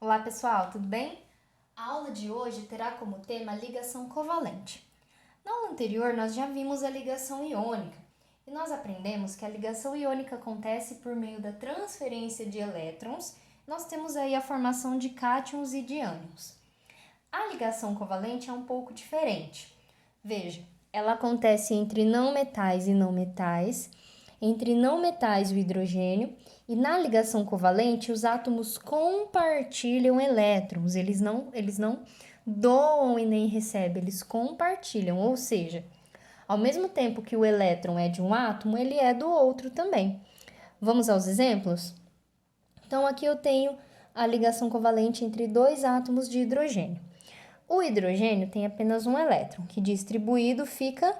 Olá pessoal, tudo bem? A aula de hoje terá como tema a ligação covalente. Na aula anterior nós já vimos a ligação iônica e nós aprendemos que a ligação iônica acontece por meio da transferência de elétrons. Nós temos aí a formação de cátions e de ânions. A ligação covalente é um pouco diferente. Veja, ela acontece entre não metais e não metais, entre não metais e o hidrogênio, e na ligação covalente os átomos compartilham elétrons, eles não doam e nem recebem, eles compartilham, ou seja, ao mesmo tempo que o elétron é de um átomo, ele é do outro também. Vamos aos exemplos? Então aqui eu tenho a ligação covalente entre dois átomos de hidrogênio. O hidrogênio tem apenas um elétron, que distribuído fica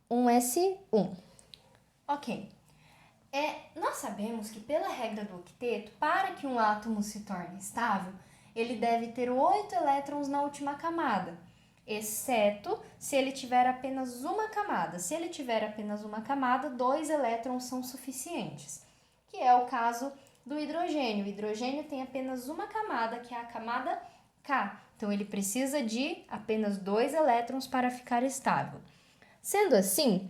um S1. Ok. Nós sabemos que pela regra do octeto, para que um átomo se torne estável, ele deve ter 8 elétrons na última camada, exceto se ele tiver apenas uma camada. Se ele tiver apenas uma camada, 2 elétrons são suficientes, que é o caso do hidrogênio. O hidrogênio tem apenas uma camada, que é a camada K. Então, ele precisa de apenas 2 elétrons para ficar estável. Sendo assim,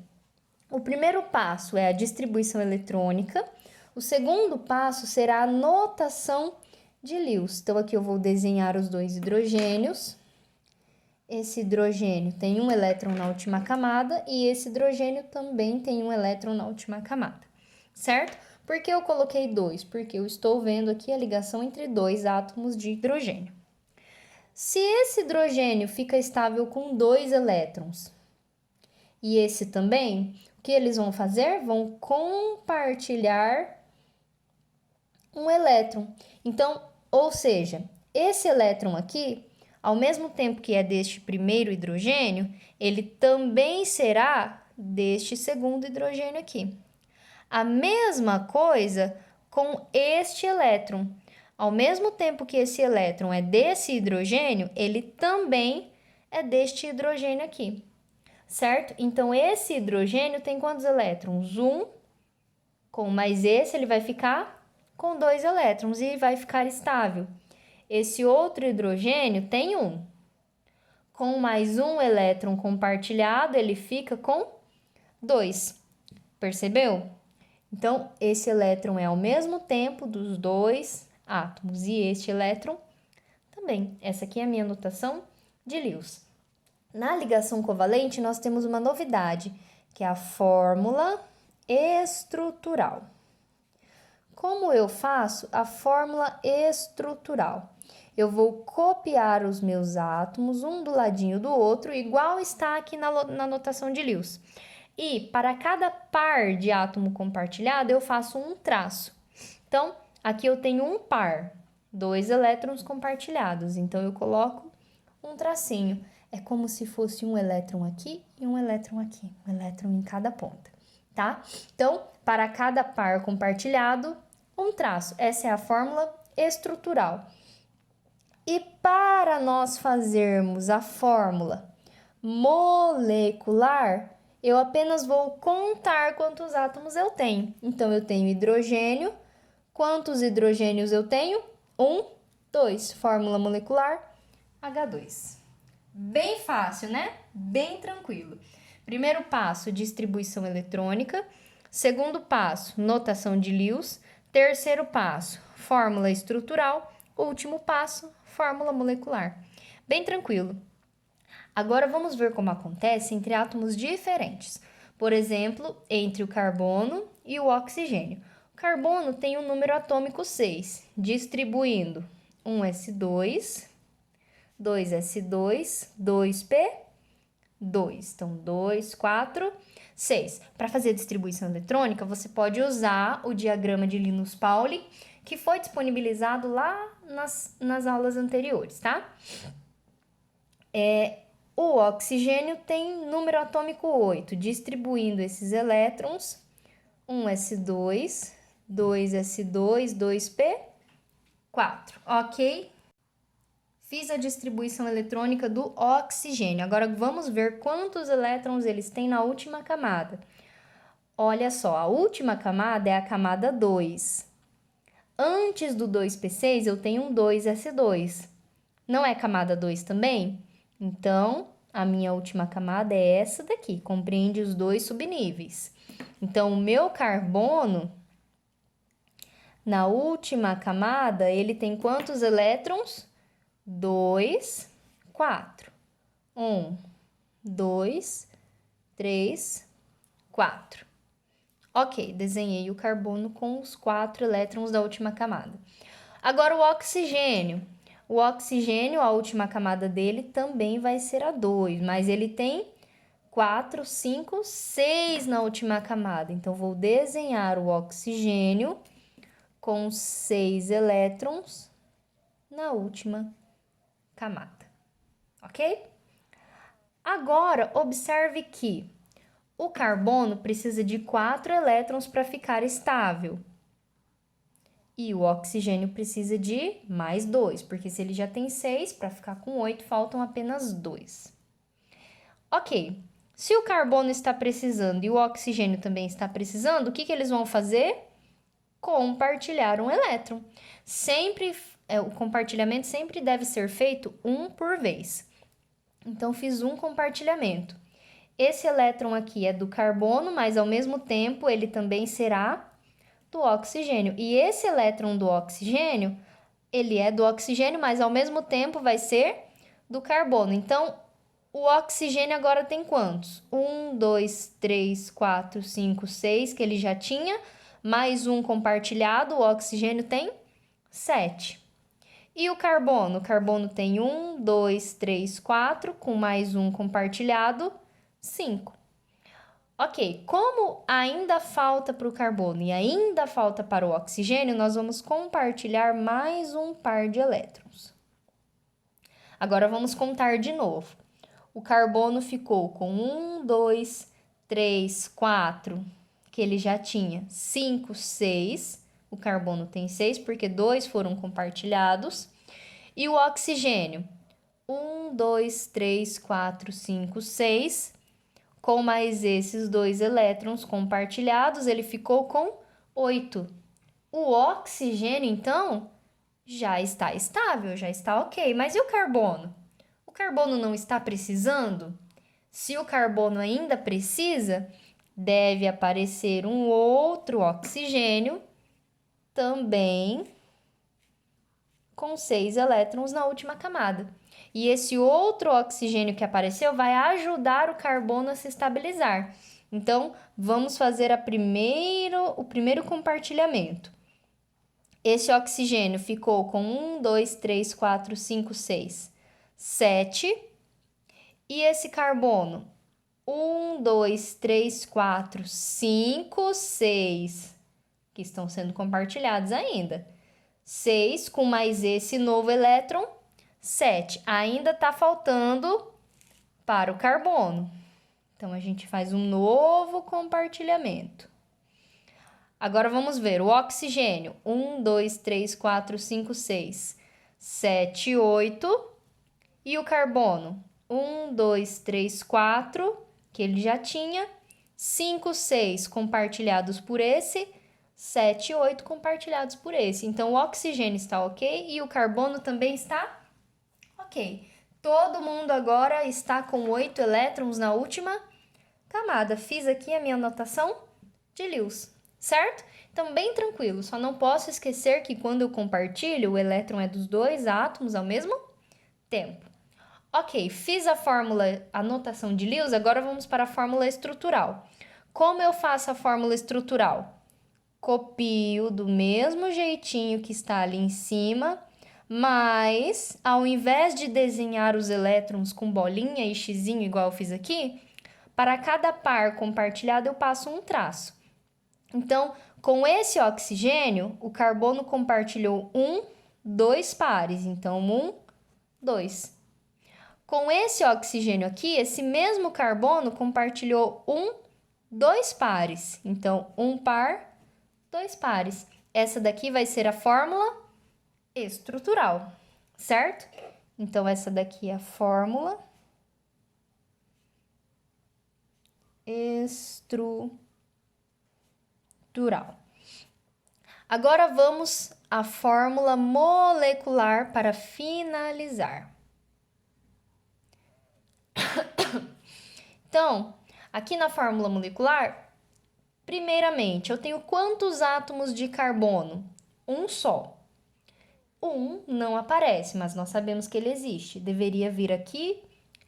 o primeiro passo é a distribuição eletrônica, o segundo passo será a notação de Lewis. Então, aqui eu vou desenhar os dois hidrogênios. Esse hidrogênio tem um elétron na última camada e esse hidrogênio também tem um elétron na última camada, certo? Por que eu coloquei 2? Porque eu estou vendo aqui a ligação entre dois átomos de hidrogênio. Se esse hidrogênio fica estável com 2 elétrons e esse também, o que eles vão fazer? Vão compartilhar um elétron. Então, ou seja, esse elétron aqui, ao mesmo tempo que é deste primeiro hidrogênio, ele também será deste segundo hidrogênio aqui. A mesma coisa com este elétron. Ao mesmo tempo que esse elétron é desse hidrogênio, ele também é deste hidrogênio aqui, certo? Então, esse hidrogênio tem quantos elétrons? 1, com mais esse, ele vai ficar com 2 elétrons e vai ficar estável. Esse outro hidrogênio tem 1. Com mais um elétron compartilhado, ele fica com 2. Percebeu? Então, esse elétron é ao mesmo tempo dos dois átomos e este elétron também. Essa aqui é a minha notação de Lewis. Na ligação covalente, nós temos uma novidade, que é a fórmula estrutural. Como eu faço a fórmula estrutural? Eu vou copiar os meus átomos, um do ladinho do outro, igual está aqui na notação de Lewis. E para cada par de átomo compartilhado, eu faço um traço. Então, aqui eu tenho um par, 2 elétrons compartilhados. Então, eu coloco um tracinho. É como se fosse um elétron aqui e um elétron aqui. Um elétron em cada ponta, tá? Então, para cada par compartilhado, um traço. Essa é a fórmula estrutural. E para nós fazermos a fórmula molecular, eu apenas vou contar quantos átomos eu tenho. Então, eu tenho hidrogênio. Quantos hidrogênios eu tenho? 1, 2. Fórmula molecular, H2. Bem fácil, né? Bem tranquilo. Primeiro passo, distribuição eletrônica. Segundo passo, notação de Lewis. Terceiro passo, fórmula estrutural. Último passo, fórmula molecular. Bem tranquilo. Agora vamos ver como acontece entre átomos diferentes. Por exemplo, entre o carbono e o oxigênio. O carbono tem um número atômico 6, distribuindo um S2, 2S2, 2P2. Então, 2, 4, 6. Para fazer a distribuição eletrônica, você pode usar o diagrama de Linus-Pauling, que foi disponibilizado lá nas aulas anteriores, tá? O oxigênio tem número atômico 8, distribuindo esses elétrons, 1s2, 2s2, 2p4, ok? Fiz a distribuição eletrônica do oxigênio. Agora, vamos ver quantos elétrons eles têm na última camada. Olha só, a última camada é a camada 2. antes do 2p6 eu tenho um 2s2. Não é camada 2 também? Então, a minha última camada é essa daqui, compreende os dois subníveis. Então, o meu carbono, na última camada, ele tem quantos elétrons? 2, 4. 1, 2, 3, 4. Ok, desenhei o carbono com os 4 elétrons da última camada. Agora, o oxigênio. O oxigênio, a última camada dele também vai ser a 2, mas ele tem 4, 5, 6 na última camada. Então, vou desenhar o oxigênio com 6 elétrons na última camada, ok? Agora, observe que o carbono precisa de 4 elétrons para ficar estável. E o oxigênio precisa de mais 2, porque se ele já tem 6, para ficar com 8, faltam apenas 2. Ok, se o carbono está precisando e o oxigênio também está precisando, o que eles vão fazer? Compartilhar um elétron. O compartilhamento sempre deve ser feito um por vez. Então, fiz um compartilhamento. Esse elétron aqui é do carbono, mas ao mesmo tempo ele também será do oxigênio. E esse elétron do oxigênio, ele é do oxigênio, mas ao mesmo tempo vai ser do carbono. Então, o oxigênio agora tem quantos? 1, 2, 3, 4, 5, 6, que ele já tinha, mais um compartilhado, o oxigênio tem 7. E o carbono? O carbono tem 1, 2, 3, 4, com mais um compartilhado, 5. Ok, como ainda falta para o carbono e ainda falta para o oxigênio, nós vamos compartilhar mais um par de elétrons. Agora vamos contar de novo. O carbono ficou com 1, 2, 3, 4, que ele já tinha 5, 6. O carbono tem 6 porque 2 foram compartilhados. E o oxigênio? 1, 2, 3, 4, 5, 6. Com mais esses 2 elétrons compartilhados, ele ficou com 8. O oxigênio, então, já está estável, já está ok. Mas e o carbono? O carbono não está precisando? Se o carbono ainda precisa, deve aparecer um outro oxigênio, também com 6 elétrons na última camada. E esse outro oxigênio que apareceu vai ajudar o carbono a se estabilizar. Então, vamos fazer o primeiro compartilhamento. Esse oxigênio ficou com 1, 2, 3, 4, 5, 6, 7. E esse carbono? 1, 2, 3, 4, 5, 6, que estão sendo compartilhados ainda. 6 com mais esse novo elétron, 7. Ainda está faltando para o carbono. Então, a gente faz um novo compartilhamento. Agora, vamos ver. O oxigênio. 1, 2, 3, 4, 5, 6, 7, 8. E o carbono? 1, 2, 3, 4, que ele já tinha. 5, 6 compartilhados por esse. 7 e 8 compartilhados por esse. Então, o oxigênio está ok e o carbono também está ok. Todo mundo agora está com 8 elétrons na última camada. Fiz aqui a minha anotação de Lewis, certo? Então, bem tranquilo. Só não posso esquecer que quando eu compartilho, o elétron é dos 2 átomos ao mesmo tempo. Ok, fiz a notação de Lewis, agora vamos para a fórmula estrutural. Como eu faço a fórmula estrutural? Copio do mesmo jeitinho que está ali em cima, mas ao invés de desenhar os elétrons com bolinha e xizinho igual eu fiz aqui, para cada par compartilhado eu passo um traço. Então, com esse oxigênio, o carbono compartilhou 2 pares. Então, 2. Com esse oxigênio aqui, esse mesmo carbono compartilhou 2 pares. Então, 1 par, 2 pares. Essa daqui vai ser a fórmula estrutural, certo? Então, essa daqui é a fórmula estrutural. Agora, vamos a fórmula molecular para finalizar. Então, aqui na fórmula molecular, primeiramente, eu tenho quantos átomos de carbono? Um só. Um não aparece, mas nós sabemos que ele existe. Deveria vir aqui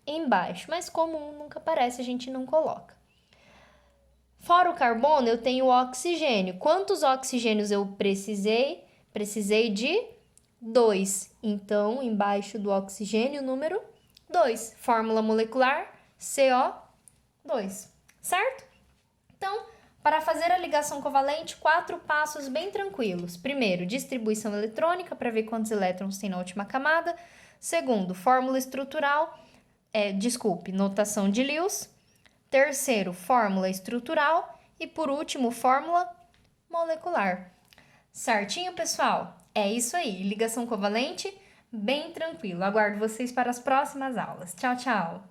embaixo, mas como um nunca aparece, a gente não coloca. Fora o carbono, eu tenho o oxigênio. Quantos oxigênios eu precisei? Precisei de 2. Então, embaixo do oxigênio, número 2. Fórmula molecular, CO2. Certo? Então, para fazer a ligação covalente, 4 passos bem tranquilos. Primeiro, distribuição eletrônica, para ver quantos elétrons tem na última camada. Segundo, fórmula estrutural, notação de Lewis. Terceiro, fórmula estrutural. E por último, fórmula molecular. Certinho, pessoal? É isso aí, ligação covalente, bem tranquilo. Aguardo vocês para as próximas aulas. Tchau, tchau!